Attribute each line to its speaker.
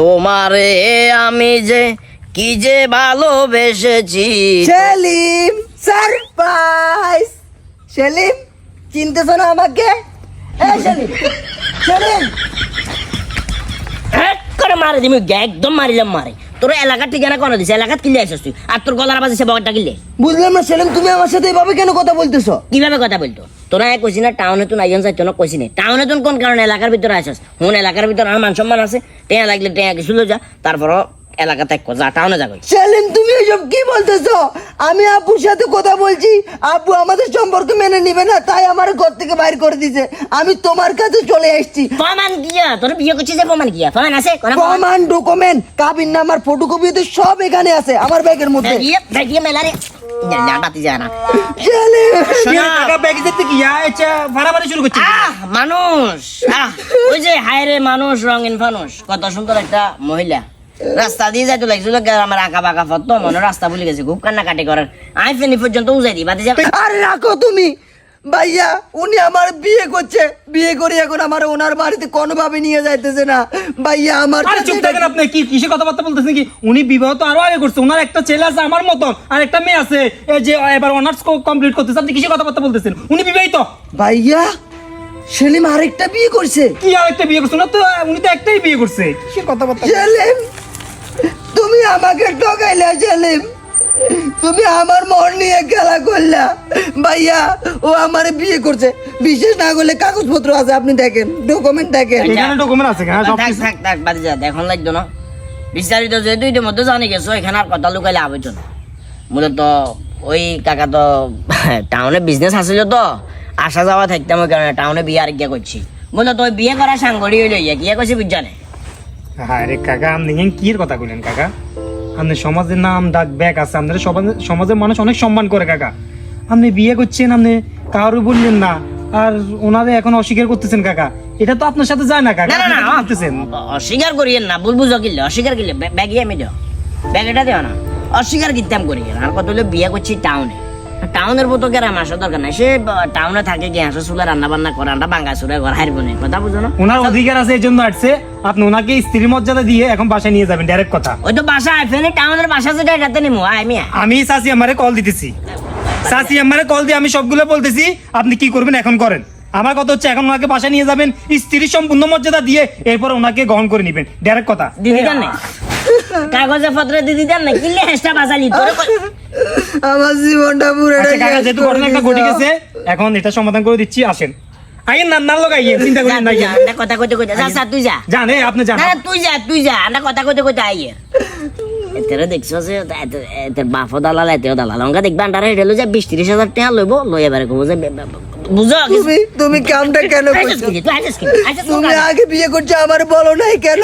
Speaker 1: তোমারে আমি যে কি যে ভালোবেসেছি।
Speaker 2: সেলিম সারপ্রাইজ। সেলিম চিনতেছ না আমাকে? এই সেলিম, সেলিম
Speaker 1: এক করে মারে দিমি, একদম মারিলাম মারে। তোর এলাকার ঠিকানা কোন দিছে? এলাকাত কিলে আসছিস তুই? আর তোর গলার বাজে সে বকটা কিলে?
Speaker 2: বুঝলাম না সেলিম, তুমি আমার সাথে এভাবে কেন কথা বলতেছো?
Speaker 1: কিভাবে কথা বলতো? তোরা কইছি না টাউনে তুই আইজন যাইতো না, কইছি না টাউনে তুই কোন কারণে এলাকার ভিতরে আসছিস? হুন এলাকার ভিতরে আমার মান সম্মান আছে, টেয়া লাগলে টেয়া কিছু যা, তারপর এলাকা ত্যাগ কর, যা টাউনে যা। কই
Speaker 2: সেলিম তুমি এসব কি বলতেছো? আমি আপুর সাথে কথা বলছি, আপু আমাদের সম্পর্ক মেনে নিবে না, তাই আমার ঘর থেকে বাইর করে দিয়েছে। আমি তোমার কাছে চলে এসেছি।
Speaker 1: প্রমাণ কিয়া? তোর বিয়ে করছিস যে প্রমাণ কিয়া? প্রমাণ আছে?
Speaker 2: প্রমাণ ডকুমেন্ট কাবিন নামার ফটোকপি তো সব এখানে আছে আমার ব্যাগের মধ্যে।
Speaker 1: দেখিয়ে মেলারে বাতি যায় না।
Speaker 2: সেলিম
Speaker 3: টাকা ব্যাগে যেতে কি আচ্ছা ভাড়াবাড়ি শুরু করছি।
Speaker 1: মানুষ ওই যে হায়রে মানুষ, রঙিন ফানুষ, কত সুন্দর একটা মহিলা রাস্তা দিয়ে যাইতো লাগছিল, আমার আঁকা বাঁকা ফটো মনে রাস্তা ভুলে গেছে, খুব কান্নাকাটি করার। আমি ফেনি পর্যন্ত উজাই দিই বাতি যাবে।
Speaker 2: আরে রাখো তুমি ভাইয়া, উনি আমার বিয়ে করছে, বিয়ে করে এখন আমার ওনার বাড়িতে কোনোভাবে নিয়ে যাইতেছে না ভাইয়া। আমার
Speaker 3: আরে চুপ থাকেন আপনি, কি কিসে কথাবার্তা বলতেছেন? কি উনি বিবাহ তো আরো আগে করছে, ওনার একটা ছেলে আছে আমার মতন, আর একটা মেয়ে আছে এই যে এবার অনার্স কমপ্লিট করতেছে। আপনি কিসে কথাবার্তা বলতেছেন? উনি বিবাহিত
Speaker 2: ভাইয়া। সেলিম আরেকটা বিয়ে করছে।
Speaker 3: কি আরেকটা বিয়ে করছে? না তো উনি তো একটাই বিয়ে করছে। কিসে কথাবার্তা?
Speaker 2: সেলিম তুমি আমাকে ঠকাইলা সেলিম, তুমি আমার মন নিয়ে খেলা করলা ভাইয়া। ও আমার বিয়ে করছে, বিশেষ না করলে কাগজপত্র আছে, আপনি দেখেন ডকুমেন্ট দেখেন।
Speaker 3: এখানে ডকুমেন্ট আছে হ্যাঁ সব
Speaker 1: থাক
Speaker 3: কিছু।
Speaker 1: থাক থাক বাতি যা, এখন লাগতো না বিস্তারিত, যে দুইটার মধ্যে জানি গেছো, এখানে আর কথা লুকাইলে আবেছ না। মূলত ওই কাকা তো টাউনে বিজনেস আসছিল, তো আসা যাওয়া থাকতাম, ওই কারণে টাউনে বিয়ে আর গিয়া করছি। মূলত ওই বিয়ে করা সাংগড়ি হইল ইয়া গিয়া করছি বুঝজানে।
Speaker 3: হ্যাঁ রে কাকা, আপনি কি কথা কইলেন কাকা? আপনি সমাজের নাম ডাক ব্যাগ আছে, আপনাদের সমাজের মানুষ অনেক সম্মান করে কাকা। আপনি বিয়ে করছেন, আপনি কারো বললেন না, আর ওনারে এখন অস্বীকার করতেছেন কাকা। এটা তো আপনার সাথে যায় না কাকা।
Speaker 1: না না
Speaker 3: আপনি
Speaker 1: না
Speaker 3: কি করতেছেন?
Speaker 1: অস্বীকার করিয়েন না, ভুল বুঝো কিনলে অস্বীকার কিনলে ব্যাগে আমি দেও, ব্যাগেটা দেও না, অস্বীকার কিনতাম করি। আর কত হলে বিয়ে করছি টাউনে, টাউনের মতো গ্রাম আসার দরকার নাই। সে টাউনে থাকে গ্যাস চুলা রান্না বান্না করে, আমরা বাঙ্গা চুরা ঘর হারব না, কথা বুঝো না?
Speaker 3: ওনার অধিকার আছে, এই জন্য আসছে। আপনি ওনাকে স্ত্রীর মর্যাদা দিয়ে এখন বাসায় নিয়ে যাবেন, ডাইরেক্ট কথা।
Speaker 1: ওই তো বাসা আইফেনে টাউনের বাসা যেটা এটাতে নিমু আমি।
Speaker 3: আমি চাচি আমারে কল দিতেছি, চাচি আমারে কল দিয়ে আমি সবগুলো বলতেছি, আপনি কি করবেন এখন করেন। আমার কথা হচ্ছে এখন ওনাকে বাসায় নিয়ে যাবেন, স্ত্রীর সম্পূর্ণ মর্যাদা দিয়ে, এরপর ওনাকে গ্রহণ করে নেবেন, ডাইরেক্ট কথা।
Speaker 1: দিদি দেন না কাগজে পত্রে, দিদি দেন না কিনলে হেসটা বাজালি তোরে।
Speaker 2: আমার জীবনটা পুরো
Speaker 3: আচ্ছা কাকা, যেহেতু ঘটনা একটা ঘটে গেছে, এখন এটা সমাধান করে দিচ্ছি, আসেন। আইন না লোক আইয়েন, চিন্তা করেন না।
Speaker 1: কথা কইতে কইতে যা তুই যা।
Speaker 3: জানে আপনি জানেন।
Speaker 1: না তুই যা আমরা কথা কইতে কইতে আইয়ে। এতেরে দেখছো যে এতের বাপও দালাল, এতেও দালাল, অঙ্কা দেখবা আন্ডারে হেঁটে যা 20-30 হাজার টাকা লইব, লই এবারে কব যে বুঝো
Speaker 2: তুমি কামটা কেন করছো?
Speaker 1: তুই আইছিস কি?
Speaker 2: তুমি আগে বিয়ে করছো আমার বলো নাই কেন?